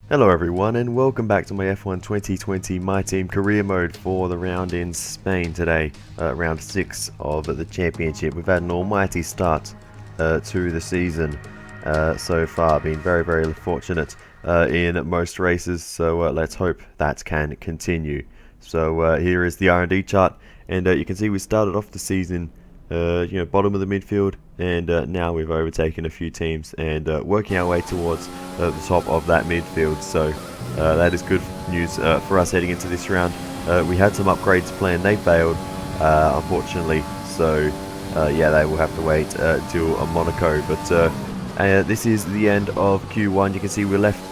Hello everyone and welcome back to my F1 2020 My Team career mode for the round in Spain today, round 6 of the championship. We've had an almighty start to the season so far, been very fortunate in most races, so let's hope that can continue. So here is the R&D chart, and you can see we started off the season bottom of the midfield, and now we've overtaken a few teams and working our way towards the top of that midfield. So that is good news for us heading into this round. We had some upgrades planned, they failed unfortunately, so yeah, they will have to wait till Monaco. But this is the end of Q1. You can see we left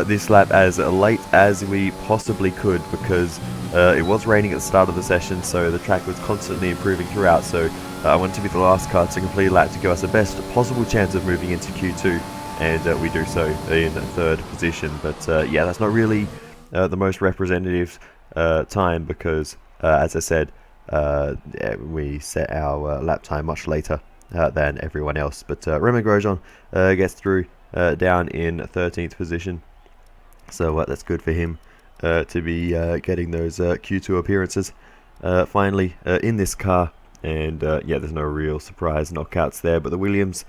this lap as late as we possibly could because it was raining at the start of the session, so the track was constantly improving throughout. So I wanted to be the last car to complete a lap to give us the best possible chance of moving into Q2, and we do so in third position. But yeah, that's not really the most representative time because, as I said, we set our lap time much later than everyone else. But Romain Grosjean gets through down in 13th position, so that's good for him to be getting those Q2 appearances finally in this car. And yeah, there's no real surprise knockouts there, but the Williams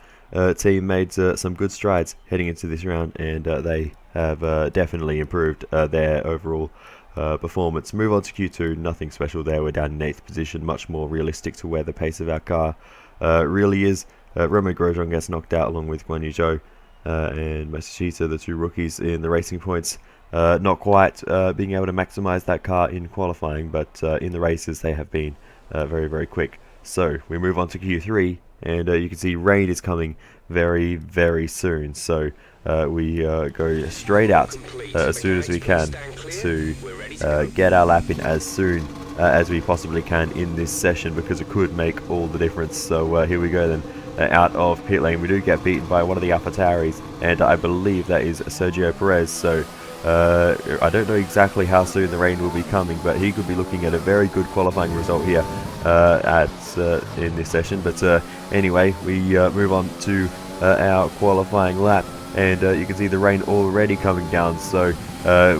team made some good strides heading into this round, and they have definitely improved their overall performance. Move on to Q2, nothing special there. We're down in 8th position, much more realistic to where the pace of our car really is. Romain Grosjean gets knocked out along with Guan Yu Zhou and Masashita, the two rookies in the racing points. Not quite being able to maximize that car in qualifying, but in the races they have been very quick. So we move on to Q3, and you can see rain is coming very soon. So we go straight out as soon as we can to get our lap in as soon as we possibly can in this session, because it could make all the difference. So here we go then. Out of pit lane, we do get beaten by one of the AlphaTauris, and I believe that is Sergio Perez. So I don't know exactly how soon the rain will be coming, but he could be looking at a very good qualifying result here in this session. But anyway, we move on to our qualifying lap, and you can see the rain already coming down. So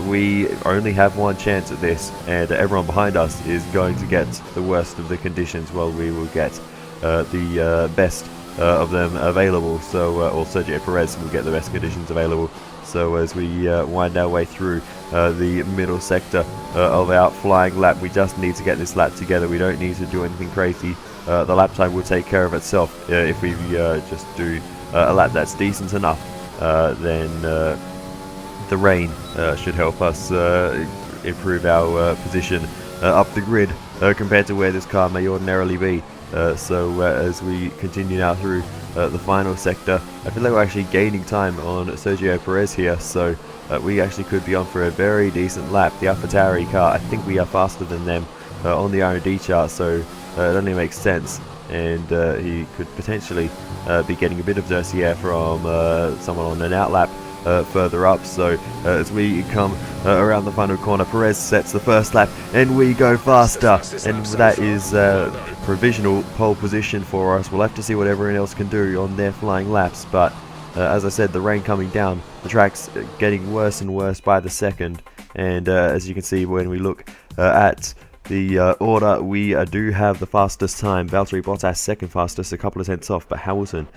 we only have one chance at this, and everyone behind us is going to get the worst of the conditions, while we will get the best of them available. So or Sergio Perez will get the best conditions available. So as we wind our way through the middle sector of our flying lap, we just need to get this lap together. We don't need to do anything crazy. The lap time will take care of itself if we just do a lap that's decent enough. Then the rain should help us improve our position up the grid compared to where this car may ordinarily be. So as we continue now through the final sector, I feel like we're actually gaining time on Sergio Perez here, so we actually could be on for a very decent lap. The AlphaTauri car, I think we are faster than them on the R&D chart, so it only makes sense, and he could potentially be getting a bit of dirty air from someone on an outlap further up. So as we come around the final corner, Perez sets the first lap and we go faster, and that is provisional pole position for us. We'll have to see what everyone else can do on their flying laps, but as I said, the rain coming down, the track's getting worse and worse by the second, and as you can see when we look at the order, we do have the fastest time. Valtteri Bottas second fastest, a couple of tenths off, but Hamilton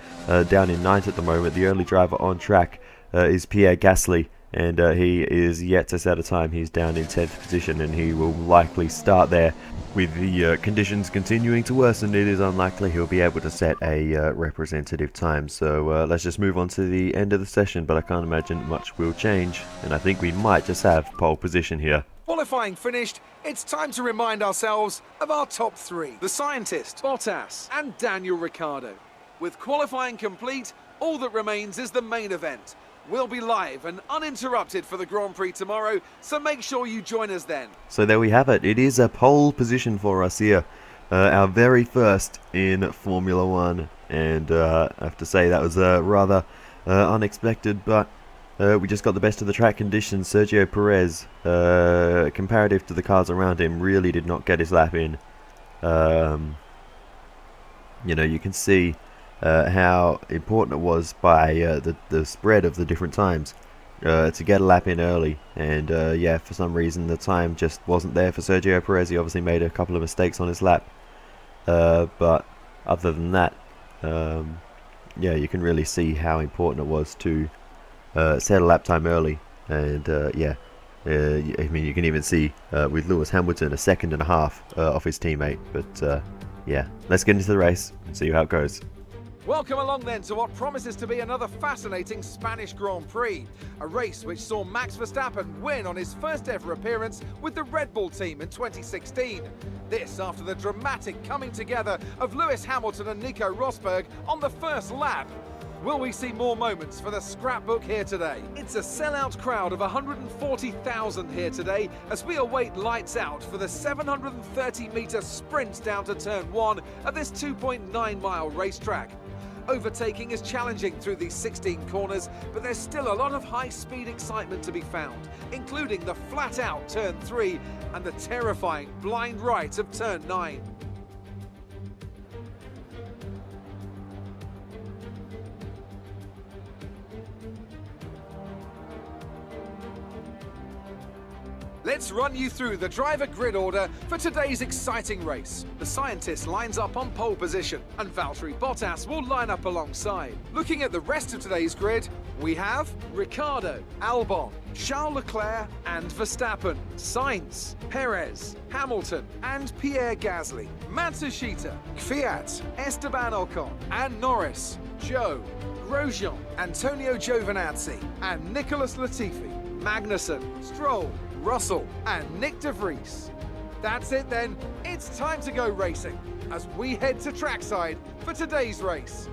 down in 9th at the moment. The only driver on track is Pierre Gasly, and he is yet to set a time. He's down in 10th position, and he will likely start there. With the conditions continuing to worsen, it is unlikely he'll be able to set a representative time. So let's just move on to the end of the session, but I can't imagine much will change, and I think we might just have pole position here. Qualifying finished, it's time to remind ourselves of our top three. The scientist, Bottas, and Daniel Ricciardo. With qualifying complete, all that remains is the main event. We'll be live and uninterrupted for the Grand Prix tomorrow, so make sure you join us then. So there we have it. It is a pole position for us here. Our very first in Formula 1. And I have to say that was rather unexpected, but we just got the best of the track conditions. Sergio Perez, comparative to the cars around him, really did not get his lap in. You know, you can see how important it was by the spread of the different times. to get a lap in early, and yeah, for some reason the time just wasn't there for Sergio Perez. He obviously made a couple of mistakes on his lap, but other than that, yeah, you can really see how important it was to set a lap time early. And yeah, I mean, you can even see with Lewis Hamilton a second and a half off his teammate. But yeah, let's get into the race and see how it goes. Welcome along then to what promises to be another fascinating Spanish Grand Prix, a race which saw Max Verstappen win on his first ever appearance with the Red Bull team in 2016. This after the dramatic coming together of Lewis Hamilton and Nico Rosberg on the first lap. Will we see more moments for the scrapbook here today? It's a sellout crowd of 140,000 here today as we await lights out for the 730-metre sprint down to turn 1 of this 2.9-mile racetrack. Overtaking is challenging through these 16 corners, but there's still a lot of high-speed excitement to be found, including the flat-out turn 3 and the terrifying blind right of turn 9. Let's run you through the driver grid order for today's exciting race. The scientist lines up on pole position, and Valtteri Bottas will line up alongside. Looking at the rest of today's grid, we have Ricciardo, Albon, Charles Leclerc and Verstappen, Sainz, Perez, Hamilton and Pierre Gasly, Matsushita, Kvyat, Esteban Ocon and Norris, Zhou, Grosjean, Antonio Giovinazzi and Nicholas Latifi, Magnussen, Stroll, Russell and Nick de Vries. That's it then, it's time to go racing as we head to trackside for today's race.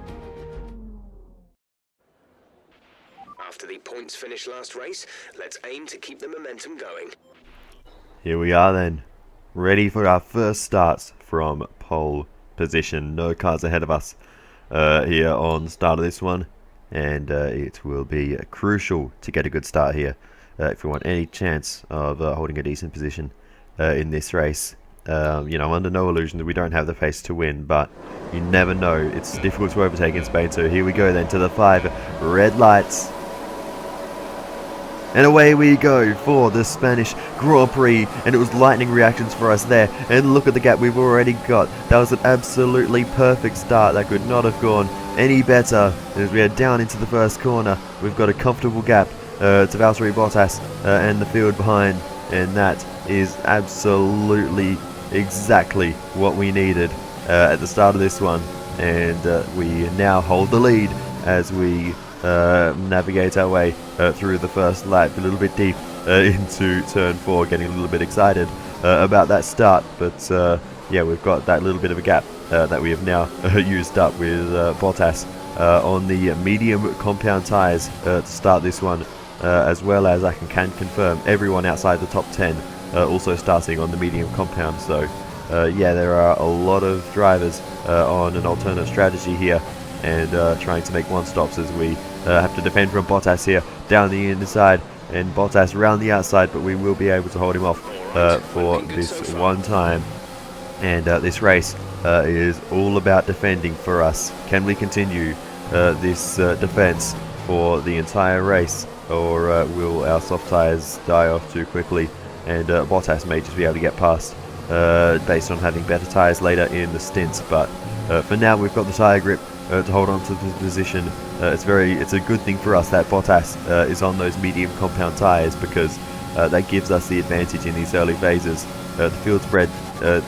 After the points finish last race, let's aim to keep the momentum going. Here we are then, ready for our first starts from pole position. No cars ahead of us here on the start of this one, and it will be crucial to get a good start here. If we want any chance of holding a decent position in this race. You know, I'm under no illusion that we don't have the pace to win, but you never know. It's difficult to overtake in Spain, so here we go then to the 5 red lights. And away we go for the Spanish Grand Prix, and it was lightning reactions for us there. And look at the gap we've already got. That was an absolutely perfect start. That could not have gone any better. As we head down into the first corner, we've got a comfortable gap to Valtteri Bottas and the field behind, and that is absolutely exactly what we needed at the start of this one. And we now hold the lead as we navigate our way through the first lap, a little bit deep into turn 4, getting a little bit excited about that start. But yeah, we've got that little bit of a gap that we have now used up with Bottas on the medium compound tyres to start this one. As well as I can confirm everyone outside the top 10 also starting on the medium compound. So yeah, there are a lot of drivers on an alternate strategy here, and trying to make one stops as we have to defend from Bottas here down the inside, and Bottas around the outside, but we will be able to hold him off for this one time. And this race is all about defending for us. Can we continue this defense for the entire race, or will our soft tyres die off too quickly, and Bottas may just be able to get past based on having better tyres later in the stints. But for now, we've got the tyre grip to hold on to the position. It's a good thing for us that Bottas is on those medium compound tyres, because that gives us the advantage in these early phases. The field spread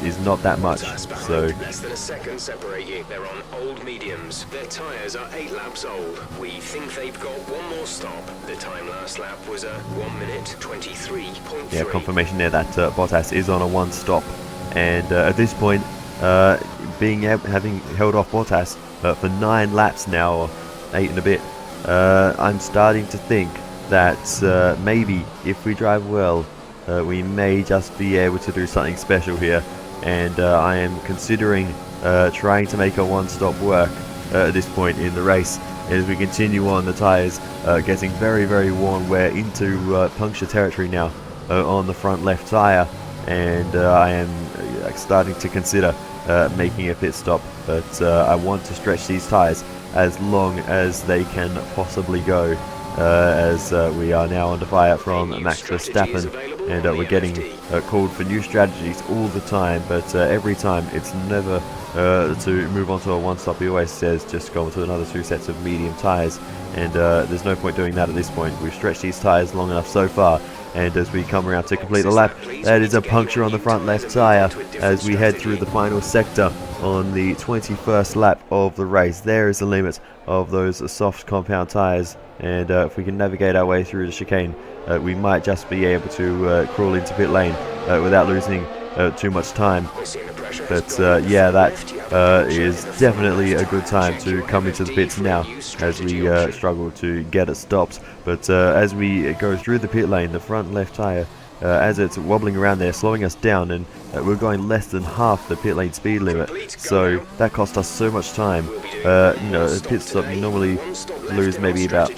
is not that much, so less than a second separate you. They're on old mediums. Their tyres are 8 laps old. We think they've got one more stop. The time last lap was a 1 minute 23.3. Yeah, confirmation there that Bottas is on a 1 stop, and at this point, having held off Bottas for 9 laps now, or 8 and a bit, I'm starting to think that maybe if we drive well, we may just be able to do something special here, and I am considering trying to make a 1-stop work at this point in the race. As we continue on, the tyres getting very, very worn. We're into puncture territory now on the front left tyre, and I am starting to consider making a pit stop, but I want to stretch these tyres as long as they can possibly go. as we are now under fire from Max Verstappen, and we're getting called for new strategies all the time, but every time it's never to move on to a one-stop. He always says just go on to another 2 sets of medium tyres, and there's no point doing that at this point. We've stretched these tyres long enough so far, and as we come around to complete the lap, that is a puncture on the front left tyre as we head through the final sector on the 21st lap of the race. There is the limit of those soft compound tyres, and if we can navigate our way through the chicane, we might just be able to crawl into pit lane without losing too much time. But yeah, that is definitely a good time to come into the pits now, as we struggle to get it stopped. But as we go through the pit lane, the front left tyre, as it's wobbling around there, slowing us down, and we're going less than half the pit lane speed limit, so that cost us so much time. You know, a pit stop, you normally lose maybe about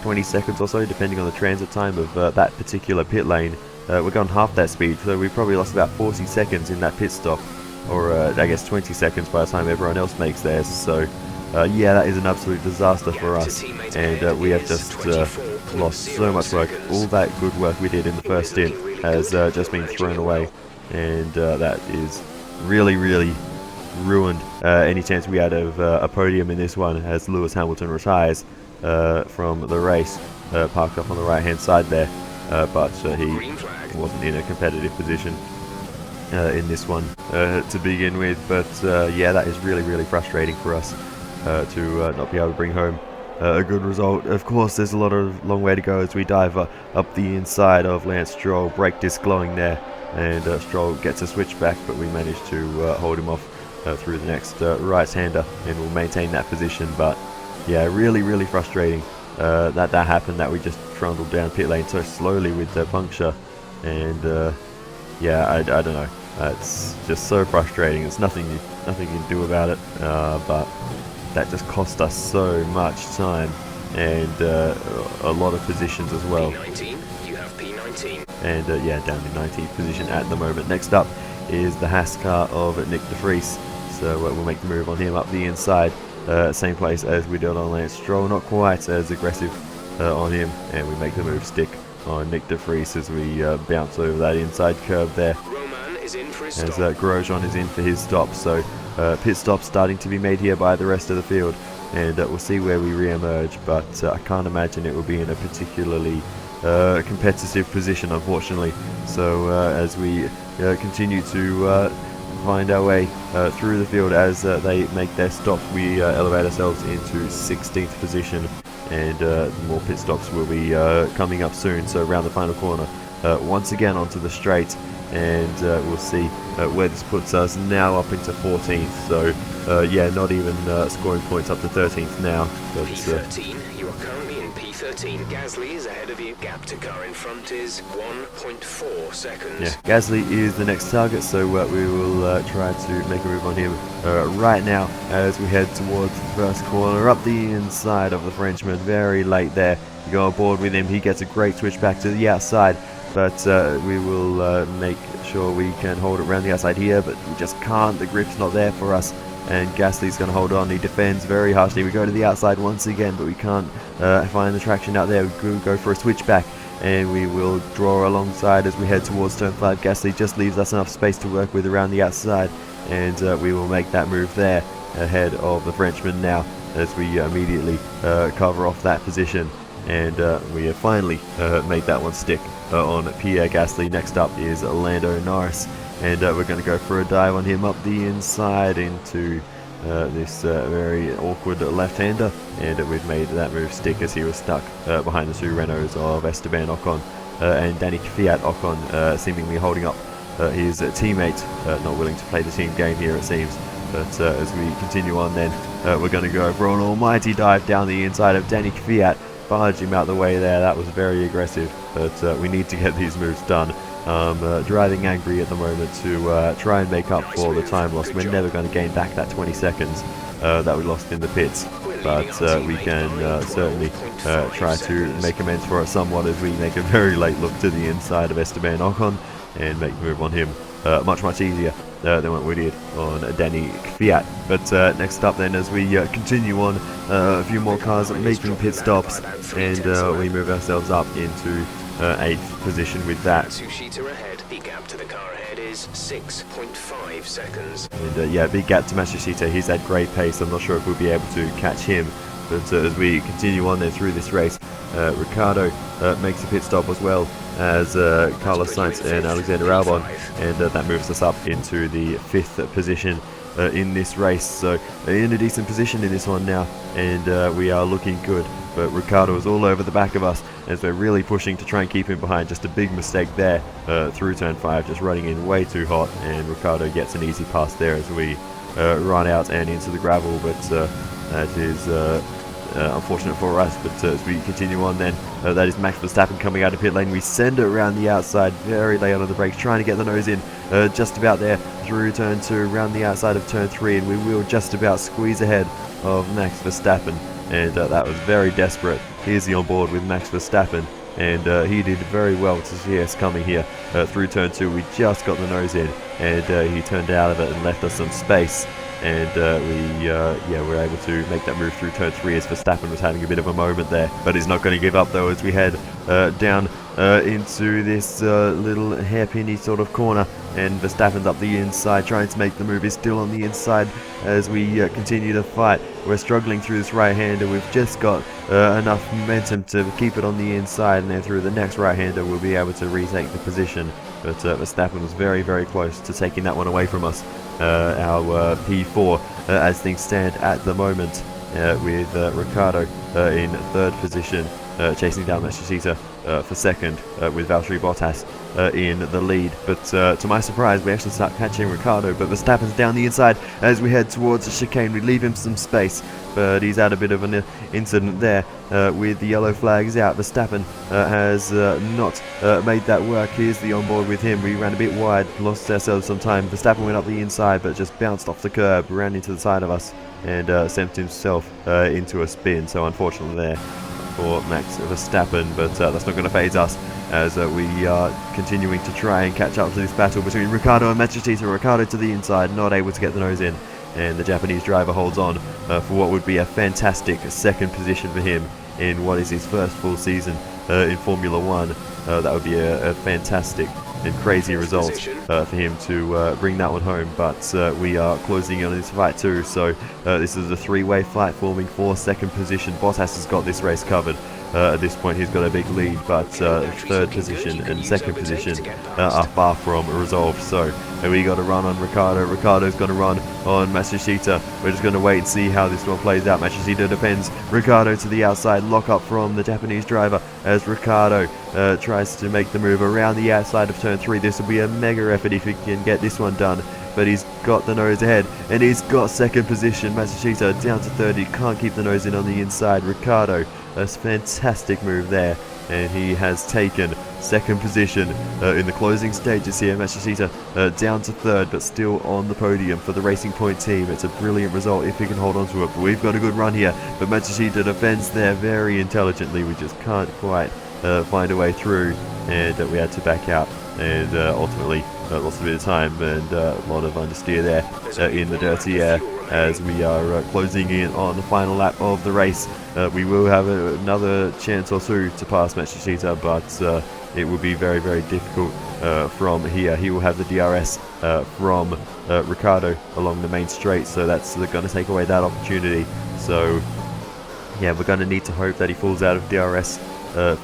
20 seconds or so, depending on the transit time of that particular pit lane. We're going half that speed, so we probably lost about 40 seconds in that pit stop, or I guess 20 seconds by the time everyone else makes theirs. So yeah, that is an absolute disaster for us, and we have just lost so much work. All that good work we did in the first stint has just been thrown away, and that is really ruined any chance we had of a podium in this one, as Lewis Hamilton retires from the race, parked up on the right hand side there, but he wasn't in a competitive position in this one to begin with. But yeah, that is really frustrating for us to not be able to bring home a good result. Of course, there's a long way to go as we dive up the inside of Lance Stroll. Brake disc glowing there, and Stroll gets a switchback, but we manage to hold him off through the next right-hander, and we'll maintain that position. But yeah, really frustrating that happened, that we just trundled down pit lane so slowly with the puncture. And yeah, I don't know, it's just so frustrating. There's nothing you can do about it, but that just cost us so much time, and a lot of positions as well. P19, you have P19. And yeah, down in 19th position at the moment. Next up is the Haas car of Nick de Vries, so we'll make the move on him up the inside. Same place as we did on Lance Stroll, not quite as aggressive on him, and we make the move stick on Nick de Vries as we bounce over that inside curve there. Roman is in for his As stop. Grosjean is in for his stop, so pit stop starting to be made here by the rest of the field, and we'll see where we re-emerge, but I can't imagine it will be in a particularly competitive position, unfortunately. So as we continue to find our way through the field as they make their stops, we elevate ourselves into 16th position, and more pit stops will be coming up soon. So around the final corner, once again onto the straight, and we'll see where this puts us now, up into 14th. So yeah, not even scoring points up to 13th now. But P13, you are currently in P13. Gasly is ahead of you. Gap to car in front is 1.4 seconds. yeah, Gasly is the next target, so we will try to make a move on him right now as we head towards the first corner, up the inside of the Frenchman. Very late there. You go aboard with him, he gets a great switch back to the outside, but we will make sure we can hold it around the outside here, but we just can't. The grip's not there for us, and Gasly's going to hold on. He defends very harshly. We go to the outside once again, but we can't find the traction out there. We could go for a switchback, and we will draw alongside as we head towards turn 5. Gasly just leaves us enough space to work with around the outside, and we will make that move there ahead of the Frenchman now, as we immediately cover off that position, and we have finally made that one stick on Pierre Gasly. Next up is Lando Norris, and we're going to go for a dive on him up the inside into this very awkward left-hander, and we've made that move stick as he was stuck behind the two Renaults of Esteban Ocon and Danny Kvyat. Ocon seemingly holding up his teammate, not willing to play the team game here it seems. But as we continue on then, we're going to go for an almighty dive down the inside of Danny Kvyat, barge him out the way there. That was very aggressive, but we need to get these moves done. Driving angry at the moment to try and make up for the time lost. We're never going to gain back that 20 seconds that we lost in the pits, but we can certainly try to make amends for it somewhat as we make a very late look to the inside of Esteban Ocon and make the move on him much easier than what we did on Danny Kvyat. But next up then, as we continue on, a few more cars making pit stops, and we move ourselves up into 8th position with that. Matsushita ahead. The gap to the car ahead is 6.5 seconds. And yeah, big gap to Matsushita. He's at great pace. I'm not sure if we'll be able to catch him. But as we continue on there through this race, Ricciardo makes a pit stop as well as Carlos Sainz and Alexander Albon, and that moves us up into the 5th position in this race. So in a decent position in this one now, and we are looking good. But Ricciardo is all over the back of us as we're really pushing to try and keep him behind. Just a big mistake there through turn 5, just running in way too hot, and Ricciardo gets an easy pass there as we run out and into the gravel. But that is unfortunate for us. But as we continue on then, that is Max Verstappen coming out of pit lane. We send it around the outside, very late on the brakes, trying to get the nose in, just about there through turn 2, around the outside of turn 3, and we will just about squeeze ahead of Max Verstappen. And that was very desperate. Here's the onboard with Max Verstappen, and he did very well to see us coming here through turn 2. We just got the nose in, and he turned out of it and left us some space. And we were able to make that move through turn 3 as Verstappen was having a bit of a moment there. But he's not going to give up though, as we head down into this little hairpiny sort of corner, and Verstappen's up the inside trying to make the move. He's still on the inside as we continue to fight. We're struggling through this right-hander. We've just got enough momentum to keep it on the inside, and then through the next right-hander we'll be able to retake the position. But Verstappen was very, very close to taking that one away from us. Our P4 as things stand at the moment, with Ricciardo in 3rd position, chasing down Matsushita for 2nd, with Valtteri Bottas in the lead. But to my surprise, we actually start catching Ricciardo, but Verstappen's down the inside as we head towards the chicane. We leave him some space, but he's had a bit of an incident there with the yellow flags out. Verstappen has not made that work. Here's the onboard with him. We ran a bit wide, lost ourselves some time. Verstappen went up the inside, but just bounced off the curb, ran into the side of us, and sent himself into a spin. So unfortunately there for Max Verstappen, but that's not going to faze us as we are continuing to try and catch up to this battle between Ricciardo and Matsushita. Ricciardo to the inside, not able to get the nose in, and the Japanese driver holds on for what would be a fantastic 2nd position for him in what is his 1st full season in Formula 1. That would be a fantastic and crazy result for him to bring that one home. But we are closing in on this fight too, so this is a 3-way fight forming for 2nd position. Bottas has got this race covered. At this point he's got a big lead, but 3rd position and 2nd position are far from resolved. So we got to run on Ricciardo. Ricciardo's going to run on Matsushita. We're just going to wait and see how this one plays out. Matsushita defends. Ricciardo to the outside, lock up from the Japanese driver as Ricciardo tries to make the move around the outside of turn 3. This will be a mega effort if he can get this one done, but he's got the nose ahead, and he's got 2nd position. Matsushita down to 3rd. He can't keep the nose in on the inside. Ricciardo, a fantastic move there, and he has taken 2nd position in the closing stages here. Matsushita down to 3rd, but still on the podium for the Racing Point team. It's a brilliant result if he can hold on to it. But we've got a good run here, but Matsushita defends there very intelligently. We just can't quite find a way through, and we had to back out, and ultimately lost a bit of time, and a lot of understeer there in the dirty air as we are closing in on the final lap of the race. We will have another chance or two to pass Matsushita, but it will be very, very difficult from here. He will have the DRS from Ricciardo along the main straight, so that's going to take away that opportunity. So yeah, we're going to need to hope that he falls out of DRS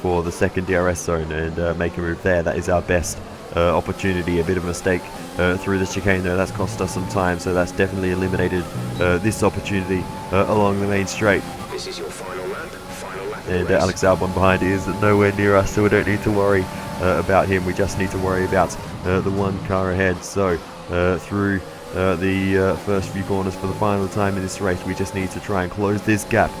for the 2nd DRS zone and make a move there. That is our best opportunity. A bit of a mistake through the chicane there, that's cost us some time, so that's definitely eliminated this opportunity along the main straight. This is your final lap. And Alex Albon behind is nowhere near us, so we don't need to worry about him. We just need to worry about the one car ahead. So through the first few corners for the final time in this race, we just need to try and close this gap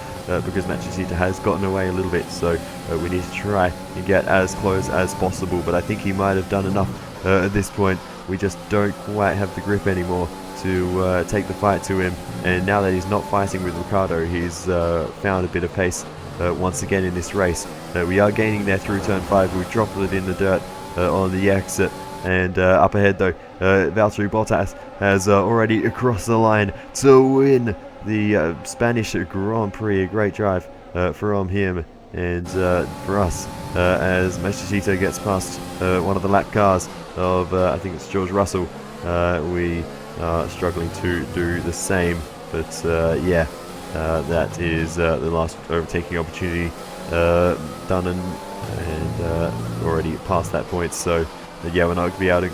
because Matsushita has gotten away a little bit, so we need to try and get as close as possible. But I think he might have done enough at this point. We just don't quite have the grip anymore to take the fight to him, and now that he's not fighting with Ricciardo, he's found a bit of pace once again in this race. We are gaining there through turn 5. We've dropped it in the dirt on the exit, And up ahead though, Valtteri Bottas has already crossed the line to win the Spanish Grand Prix. A great drive from him and for us as Matsushita gets past one of the lap cars of I think it's George Russell. We are struggling to do the same, but yeah, that is the last overtaking opportunity done and already past that point. So yeah, we're not going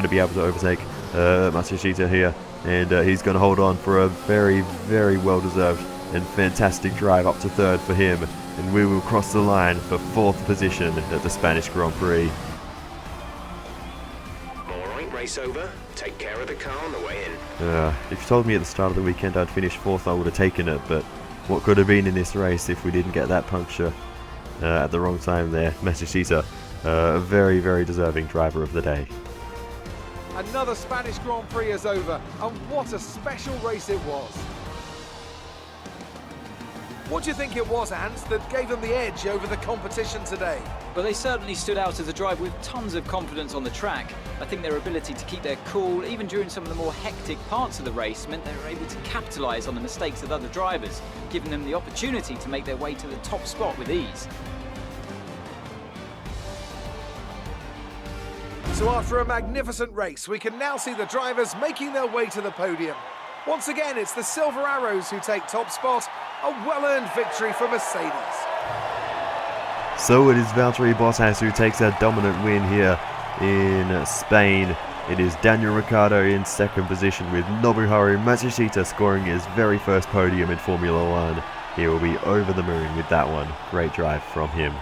to be able to overtake Matsushita here, and he's going to hold on for a very, very well deserved and fantastic drive up to third for him, and we will cross the line for 4th position at the Spanish Grand Prix. Alright, race over. Take care of the car on the way in. If you told me at the start of the weekend I'd finish 4th, I would have taken it, but what could have been in this race if we didn't get that puncture at the wrong time there. Matsushita, a very, very deserving driver of the day. Another Spanish Grand Prix is over, and what a special race it was. What do you think it was, Ant, that gave them the edge over the competition today? Well, they certainly stood out as a drive with tons of confidence on the track. I think their ability to keep their cool, even during some of the more hectic parts of the race, meant they were able to capitalise on the mistakes of other drivers, giving them the opportunity to make their way to the top spot with ease. So after a magnificent race, we can now see the drivers making their way to the podium. Once again, it's the Silver Arrows who take top spot, a well-earned victory for Mercedes. So it is Valtteri Bottas who takes a dominant win here in Spain. It is Daniel Ricciardo in 2nd position, with Nobuharu Matsushita scoring his very first podium in Formula 1. He will be over the moon with that one. Great drive from him.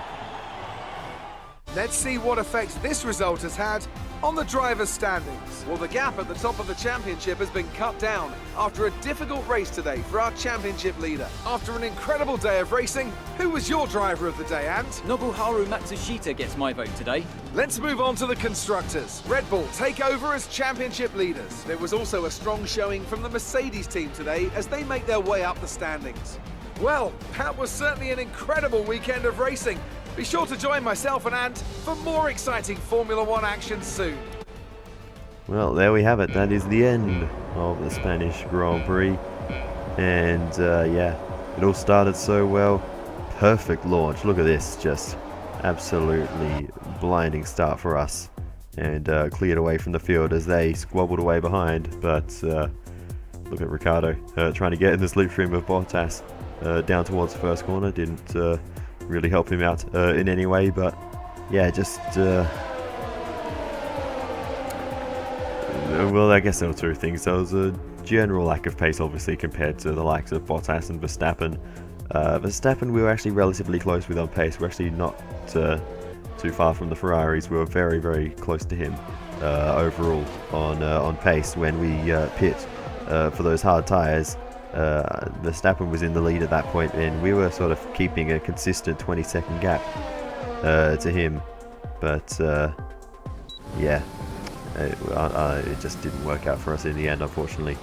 Let's see what effect this result has had on the drivers' standings. Well, the gap at the top of the championship has been cut down after a difficult race today for our championship leader. After an incredible day of racing, who was your driver of the day, Ant? Nobuharu Matsushita gets my vote today. Let's move on to the constructors. Red Bull take over as championship leaders. There was also a strong showing from the Mercedes team today as they make their way up the standings. Well, that was certainly an incredible weekend of racing. Be sure to join myself and Ant for more exciting Formula 1 action soon. Well, there we have it. That is the end of the Spanish Grand Prix. And yeah, it all started so well. Perfect launch. Look at this. Just absolutely blinding start for us. And cleared away from the field as they squabbled away behind. But look at Ricciardo trying to get in the slipstream of Bottas down towards the first corner. Didn't really help him out in any way, but yeah, just well, I guess there were two things. There was a general lack of pace, obviously, compared to the likes of Bottas and Verstappen. Verstappen, we were actually relatively close with on pace. We're actually not too far from the Ferraris. We were very, very close to him overall on pace when we pit for those hard tyres. Verstappen was in the lead at that point, and we were sort of keeping a consistent 20-second gap to him, but yeah, it just didn't work out for us in the end, unfortunately.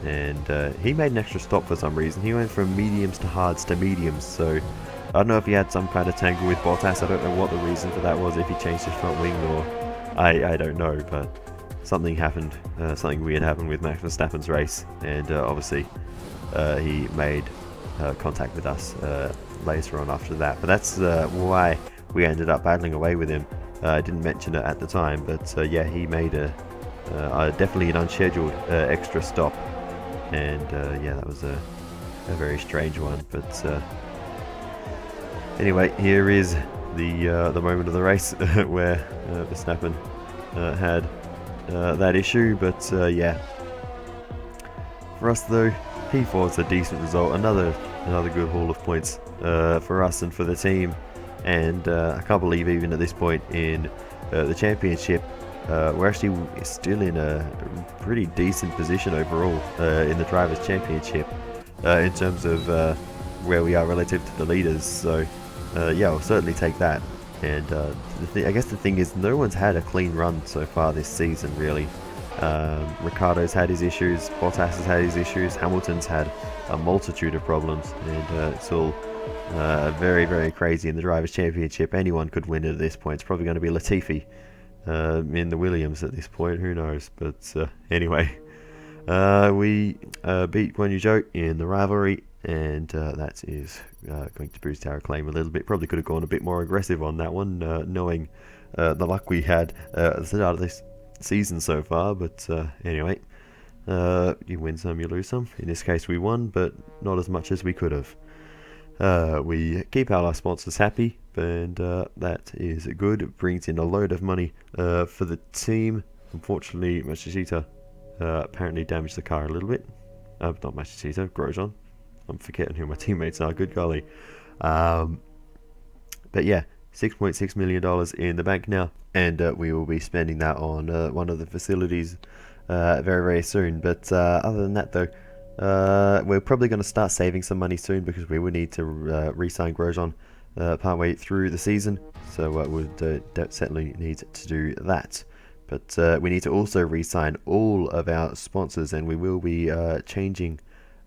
And he made an extra stop for some reason. He went from mediums to hards to mediums, so I don't know if he had some kind of tangle with Bottas. I don't know what the reason for that was, if he changed his front wing or I don't know, but something happened, something weird happened with Max Verstappen's race, and obviously he made contact with us later on after that. But that's why we ended up battling away with him. I didn't mention it at the time, but yeah, he made definitely an unscheduled extra stop, and yeah, that was a very strange one. But anyway, here is the moment of the race where Verstappen had that issue, but yeah, for us though, P4 is a decent result. Another good haul of points for us and for the team, and I can't believe even at this point in the championship we're actually still in a pretty decent position overall in the Drivers' Championship in terms of where we are relative to the leaders. So yeah, I'll certainly take that. And I guess the thing is, no one's had a clean run so far this season, really. Ricciardo's had his issues, Bottas has had his issues, Hamilton's had a multitude of problems, and it's all very, very crazy in the Drivers' Championship. Anyone could win it at this point. It's probably going to be Latifi in the Williams at this point. Who knows? But anyway, we beat Guan Yu Zhou in the rivalry, and that is going to boost our claim a little bit. Probably could have gone a bit more aggressive on that one, knowing the luck we had at the start of this season so far. But anyway, you win some, you lose some. In this case, we won, but not as much as we could have. We keep our sponsors happy, and that is good. It brings in a load of money for the team. Unfortunately, Machishita apparently damaged the car a little bit. Not Machishita, Grosjean. I'm forgetting who my teammates are, good golly. But yeah, $6.6 million in the bank now, and we will be spending that on one of the facilities very, very soon. But other than that, though, we're probably going to start saving some money soon, because we will need to re-sign Grosjean partway through the season, so we'll certainly need to do that. But we need to also re-sign all of our sponsors, and we will be changing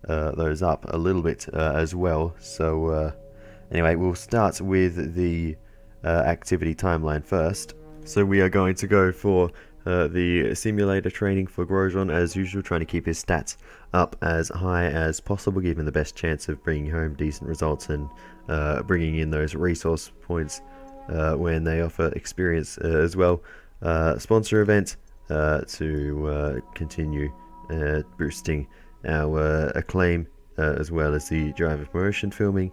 those up a little bit as well. So anyway, we'll start with the activity timeline first. So we are going to go for the simulator training for Grosjean as usual, trying to keep his stats up as high as possible, give him the best chance of bringing home decent results and bringing in those resource points when they offer experience as well. Sponsor event to continue boosting our acclaim, as well as the driver promotion filming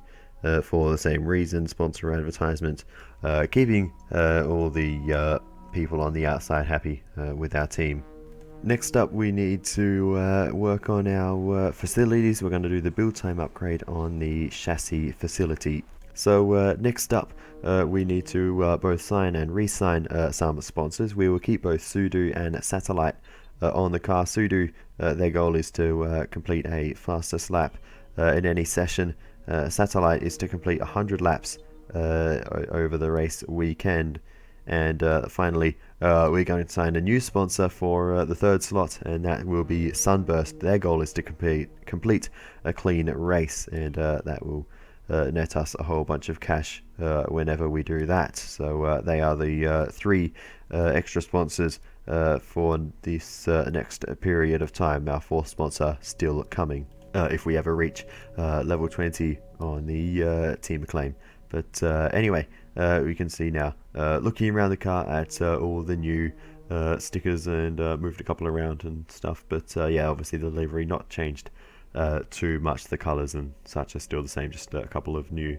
for the same reason, sponsor advertisement, keeping all the people on the outside happy with our team. Next up, we need to work on our facilities. We're going to do the build time upgrade on the chassis facility. So next up, we need to both sign and re-sign some sponsors. We will keep both Sudo and Satellite on the car. Sudo, their goal is to complete a fastest lap in any session. Satellite is to complete 100 laps over the race weekend. And finally, we're going to sign a new sponsor for the third slot, and that will be Sunburst. Their goal is to complete a clean race, and that will net us a whole bunch of cash whenever we do that. So they are the three extra sponsors for this next period of time. Our fourth sponsor still coming if we ever reach level 20 on the team acclaim. But anyway, we can see now, looking around the car at all the new stickers, and moved a couple around and stuff. But yeah, obviously the livery not changed too much. The colours and such are still the same, just a couple of new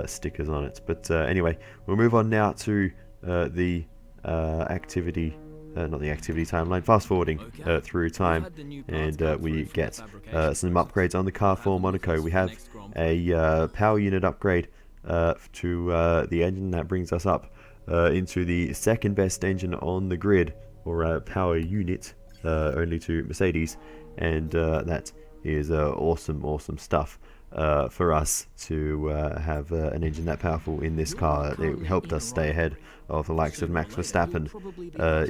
stickers on it. But anyway, we'll move on now to the activity, not the activity timeline, fast forwarding through time, and we get some upgrades on the car for Monaco. We have a power unit upgrade to the engine that brings us up into the second best engine on the grid, or power unit, only to Mercedes, and that is awesome stuff for us to have an engine that powerful in this car. It helped us stay ahead of the likes of Max Verstappen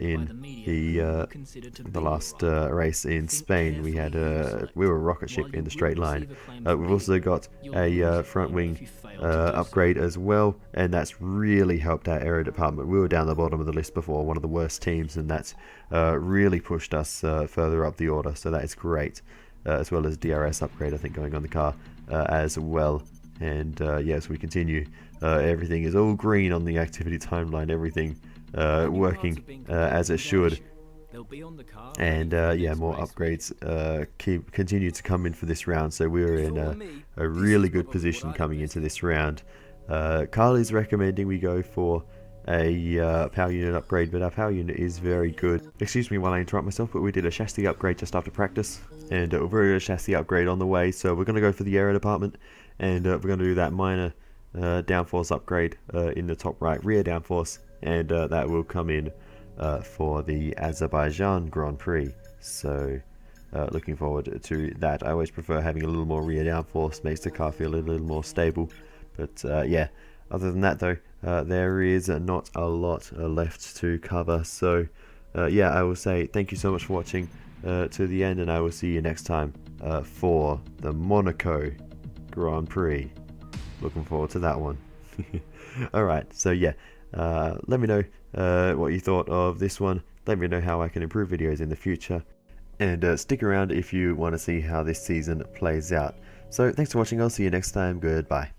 in the last race in Spain. We were a rocket ship in the straight line. We've also got a front wing upgrade as well, and that's really helped our aero department. We were down the bottom of the list before, one of the worst teams, and that's really pushed us further up the order, so that is great. As well as DRS upgrade, I think, going on the car as well. And yes, we continue. Everything is all green on the activity timeline, everything working as it should. And yeah, more upgrades continue to come in for this round, so we're in a really good position coming into this round. Carly's recommending we go for a power unit upgrade, but our power unit is very good. Excuse me while I interrupt myself, but we did a chassis upgrade just after practice, and we've already got a chassis upgrade on the way, so we're going to go for the aero department, and we're going to do that minor downforce upgrade in the top right rear downforce, and that will come in for the Azerbaijan Grand Prix. So looking forward to that. I always prefer having a little more rear downforce, makes the car feel a little more stable. But yeah, other than that though, there is not a lot left to cover. So yeah, I will say thank you so much for watching to the end, and I will see you next time for the Monaco Grand Prix. Looking forward to that one. Alright, so yeah, Let me know what you thought of this one. Let me know how I can improve videos in the future. And stick around if you want to see how this season plays out. So thanks for watching. I'll see you next time. Goodbye.